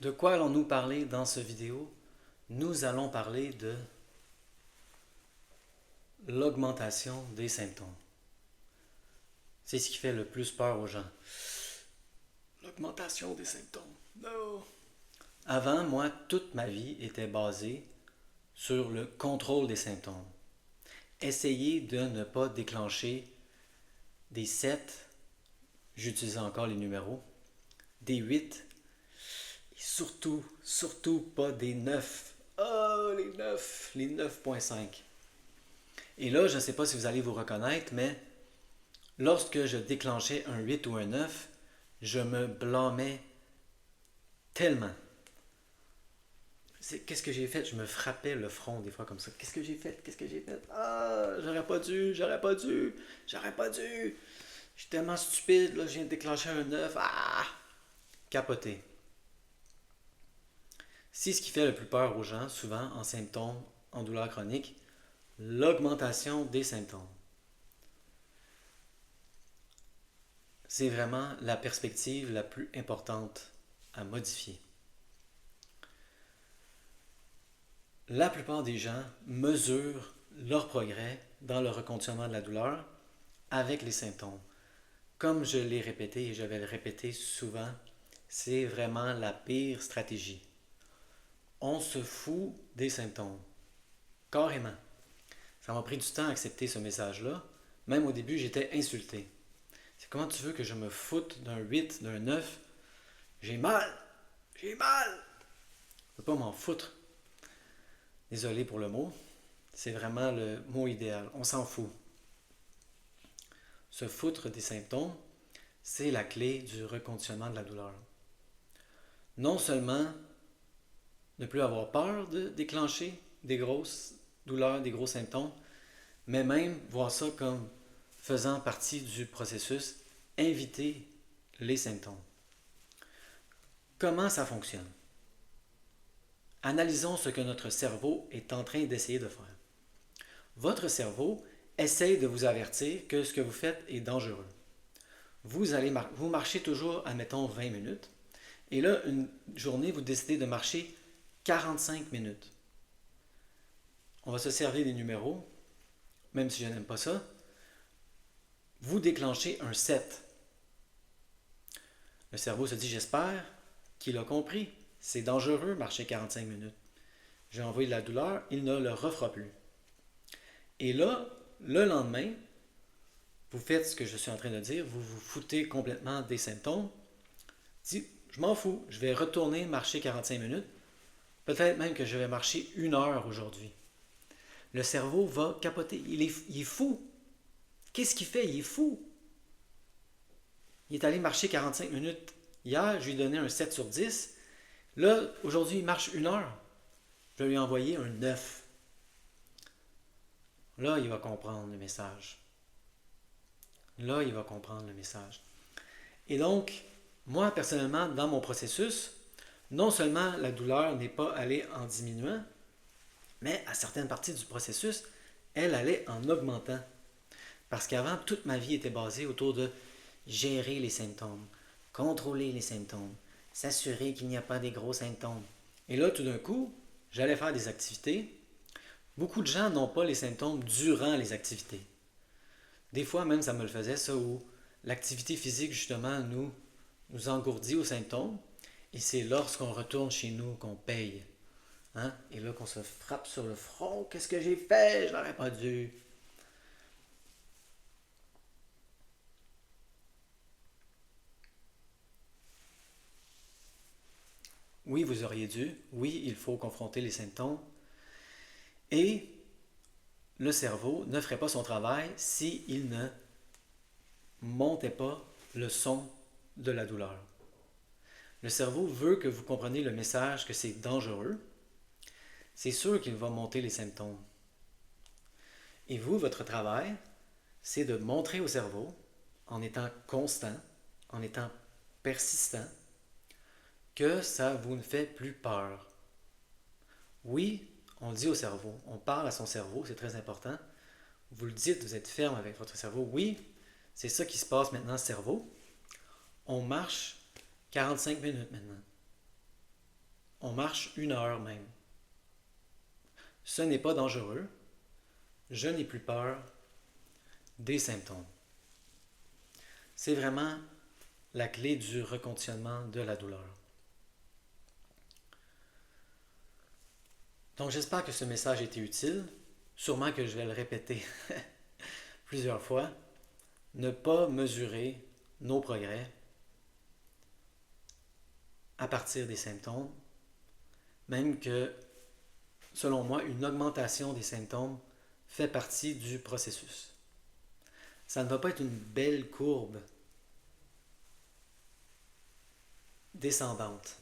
De quoi allons-nous parler dans ce vidéo? Nous allons parler de l'augmentation des symptômes. C'est ce qui fait le plus peur aux gens. L'augmentation des symptômes. No! Avant, moi, toute ma vie était basée sur le contrôle des symptômes. Essayer de ne pas déclencher des 7, j'utilisais encore les numéros, des 8, et surtout pas des 9. Oh, les 9.5. Et là, je ne sais pas si vous allez vous reconnaître, mais lorsque je déclenchais un 8 ou un 9, je me blâmais tellement. Qu'est-ce que j'ai fait? Je me frappais le front des fois comme ça. Qu'est-ce que j'ai fait? Qu'est-ce que j'ai fait? Ah, j'aurais pas dû, j'aurais pas dû, j'aurais pas dû. Je suis tellement stupide, là, je viens de déclencher un 9. Ah! Capoté. C'est ce qui fait le plus peur aux gens, souvent en symptômes, en douleur chronique, l'augmentation des symptômes. C'est vraiment la perspective la plus importante à modifier. La plupart des gens mesurent leur progrès dans le reconditionnement de la douleur avec les symptômes. Comme je l'ai répété et je vais le répéter souvent, c'est vraiment la pire stratégie. On se fout des symptômes. Carrément. Ça m'a pris du temps à accepter ce message-là. Même au début, j'étais insulté. C'est comment tu veux que je me foute d'un 8, d'un 9? J'ai mal! J'ai mal! Je ne peux pas m'en foutre. Désolé pour le mot. C'est vraiment le mot idéal. On s'en fout. Se foutre des symptômes, c'est la clé du reconditionnement de la douleur. Non seulement ne plus avoir peur de déclencher des grosses douleurs, des gros symptômes, mais même voir ça comme faisant partie du processus, éviter les symptômes. Comment ça fonctionne? Analysons ce que notre cerveau est en train d'essayer de faire. Votre cerveau essaye de vous avertir que ce que vous faites est dangereux. Vous marchez toujours, admettons, 20 minutes, et là, une journée, vous décidez de marcher 45 minutes. On va se servir des numéros, même si je n'aime pas ça. Vous déclenchez un 7. Le cerveau se dit, j'espère qu'il a compris. C'est dangereux marcher 45 minutes. J'ai envoyé de la douleur, il ne le refera plus. Et là, le lendemain, vous faites ce que je suis en train de dire, vous vous foutez complètement des symptômes. Dites, je m'en fous, je vais retourner marcher 45 minutes. Peut-être même que je vais marcher 1 heure aujourd'hui. Le cerveau va capoter. Il est fou. Qu'est-ce qu'il fait? Il est fou. Il est allé marcher 45 minutes hier, je lui ai donné un 7 sur 10. Là, aujourd'hui, il marche 1 heure. Je vais lui envoyer un 9. Là, il va comprendre le message. Là, il va comprendre le message. Et donc, moi, personnellement, dans mon processus, non seulement la douleur n'est pas allée en diminuant, mais à certaines parties du processus, elle allait en augmentant. Parce qu'avant, toute ma vie était basée autour de gérer les symptômes, contrôler les symptômes, s'assurer qu'il n'y a pas des gros symptômes. Et là, tout d'un coup, j'allais faire des activités. Beaucoup de gens n'ont pas les symptômes durant les activités. Des fois même, ça me le faisait, ça, où l'activité physique, justement, nous engourdit aux symptômes. Et c'est lorsqu'on retourne chez nous qu'on paye. Hein? Et là qu'on se frappe sur le front. Qu'est-ce que j'ai fait? Je n'aurais pas dû. Oui, vous auriez dû. Oui, il faut confronter les symptômes. Et le cerveau ne ferait pas son travail s'il ne montait pas le son de la douleur. Le cerveau veut que vous compreniez le message que c'est dangereux. C'est sûr qu'il va monter les symptômes. Et vous, votre travail, c'est de montrer au cerveau, en étant constant, en étant persistant, que ça vous ne fait plus peur. Oui, on le dit au cerveau, on parle à son cerveau, c'est très important. Vous le dites, vous êtes ferme avec votre cerveau. Oui, c'est ça qui se passe maintenant, cerveau. On marche 45 minutes maintenant. on marche 1 heure même. Ce n'est pas dangereux. Je n'ai plus peur des symptômes. C'est vraiment la clé du reconditionnement de la douleur. Donc j'espère que ce message a été utile. Sûrement que je vais le répéter plusieurs fois. Ne pas mesurer nos progrès à partir des symptômes, même que, selon moi, une augmentation des symptômes fait partie du processus. Ça ne va pas être une belle courbe descendante.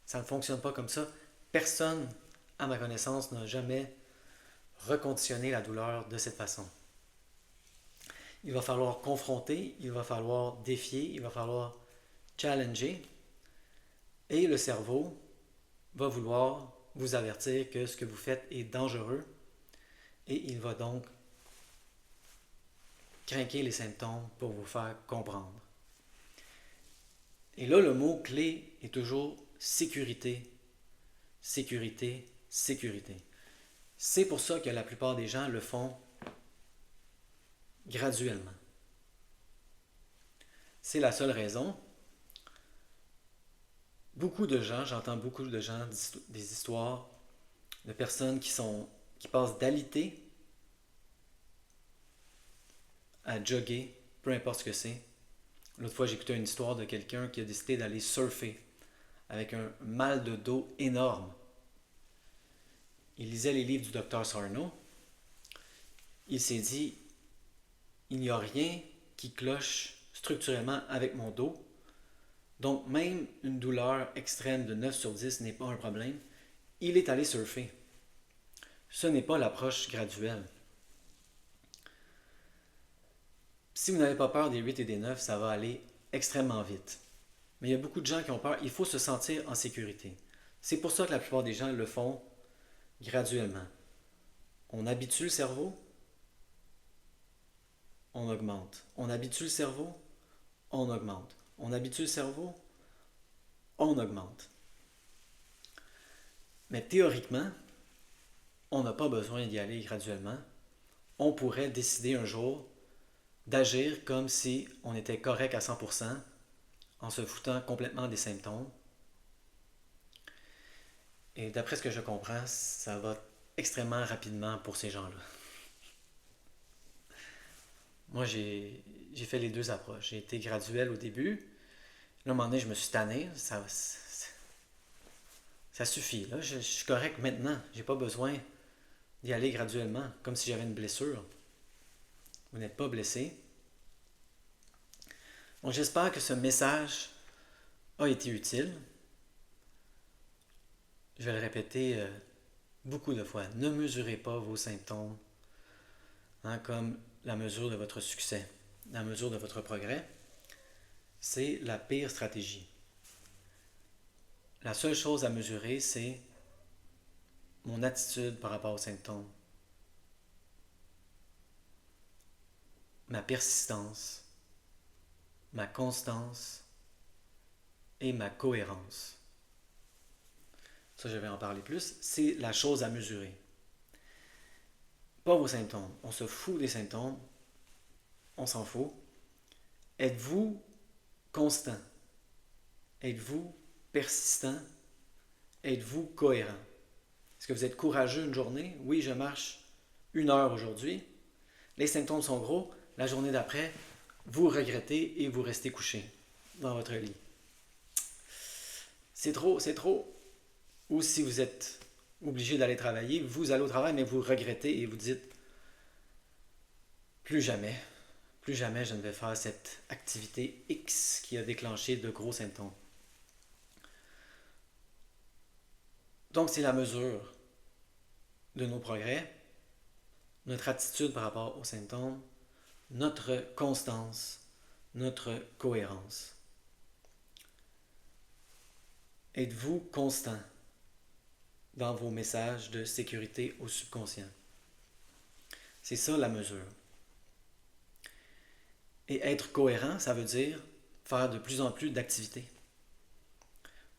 Ça ne fonctionne pas comme ça. Personne, à ma connaissance, n'a jamais reconditionné la douleur de cette façon. Il va falloir confronter, il va falloir défier, il va falloir challenger. Et le cerveau va vouloir vous avertir que ce que vous faites est dangereux et il va donc craquer les symptômes pour vous faire comprendre. Et là, le mot clé est toujours sécurité, sécurité, sécurité. C'est pour ça que la plupart des gens le font graduellement. C'est la seule raison. Beaucoup de gens, j'entends beaucoup de gens, des histoires de personnes qui passent d'alité à jogger, peu importe ce que c'est. L'autre fois, j'écoutais une histoire de quelqu'un qui a décidé d'aller surfer avec un mal de dos énorme. Il lisait les livres du docteur Sarno. Il s'est dit, il n'y a rien qui cloche structurellement avec mon dos. Donc, même une douleur extrême de 9 sur 10 n'est pas un problème. Il est allé surfer. Ce n'est pas l'approche graduelle. Si vous n'avez pas peur des 8 et des 9, ça va aller extrêmement vite. Mais il y a beaucoup de gens qui ont peur. Il faut se sentir en sécurité. C'est pour ça que la plupart des gens le font graduellement. On habitue le cerveau, on augmente. On habitue le cerveau, on augmente. On habitue le cerveau, on augmente. Mais théoriquement, on n'a pas besoin d'y aller graduellement. On pourrait décider un jour d'agir comme si on était correct à 100% en se foutant complètement des symptômes. Et d'après ce que je comprends, ça va extrêmement rapidement pour ces gens-là. Moi, j'ai fait les deux approches. J'ai été graduel au début. Là, à un moment donné, je me suis tanné. Ça suffit. Là, je suis correct maintenant. J'ai pas besoin d'y aller graduellement, comme si j'avais une blessure. Vous n'êtes pas blessé. Donc, j'espère que ce message a été utile. Je vais le répéter beaucoup de fois. Ne mesurez pas vos symptômes comme la mesure de votre succès, la mesure de votre progrès. C'est la pire stratégie. La seule chose à mesurer, c'est mon attitude par rapport aux symptômes, ma persistance, ma constance et ma cohérence. Ça, je vais en parler plus. C'est la chose à mesurer. Pas vos symptômes. On se fout des symptômes. On s'en fout. Êtes-vous constant? Êtes-vous persistant? Êtes-vous cohérent? Est-ce que vous êtes courageux une journée? Oui, je marche 1 heure aujourd'hui. Les symptômes sont gros. La journée d'après, vous regrettez et vous restez couché dans votre lit. C'est trop, c'est trop. Ou si vous êtes obligé d'aller travailler, vous allez au travail, mais vous regrettez et vous dites plus jamais je ne vais faire cette activité X qui a déclenché de gros symptômes. Donc, c'est la mesure de nos progrès, notre attitude par rapport aux symptômes, notre constance, notre cohérence. Êtes-vous constant dans vos messages de sécurité au subconscient? C'est ça la mesure. Et être cohérent, ça veut dire faire de plus en plus d'activités.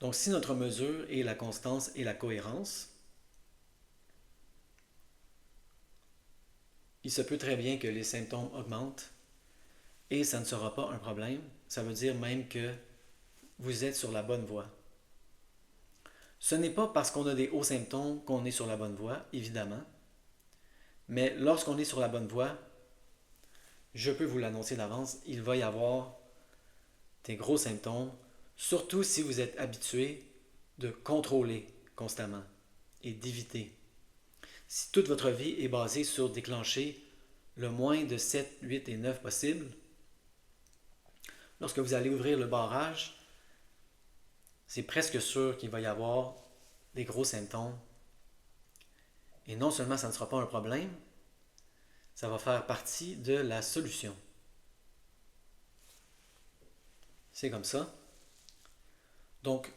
Donc, si notre mesure est la constance et la cohérence, il se peut très bien que les symptômes augmentent et ça ne sera pas un problème. Ça veut dire même que vous êtes sur la bonne voie. Ce n'est pas parce qu'on a des hauts symptômes qu'on est sur la bonne voie, évidemment. Mais lorsqu'on est sur la bonne voie, je peux vous l'annoncer d'avance, il va y avoir des gros symptômes, surtout si vous êtes habitué de contrôler constamment et d'éviter. Si toute votre vie est basée sur déclencher le moins de 7, 8 et 9 possible, lorsque vous allez ouvrir le barrage, c'est presque sûr qu'il va y avoir des gros symptômes. Et non seulement ça ne sera pas un problème, ça va faire partie de la solution. C'est comme ça. Donc,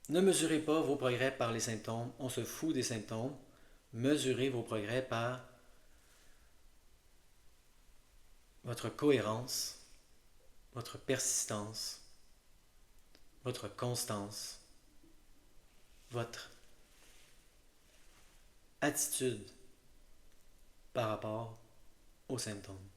ne mesurez pas vos progrès par les symptômes. On se fout des symptômes. Mesurez vos progrès par votre cohérence, votre persistance, votre constance, votre attitude par rapport aux symptômes.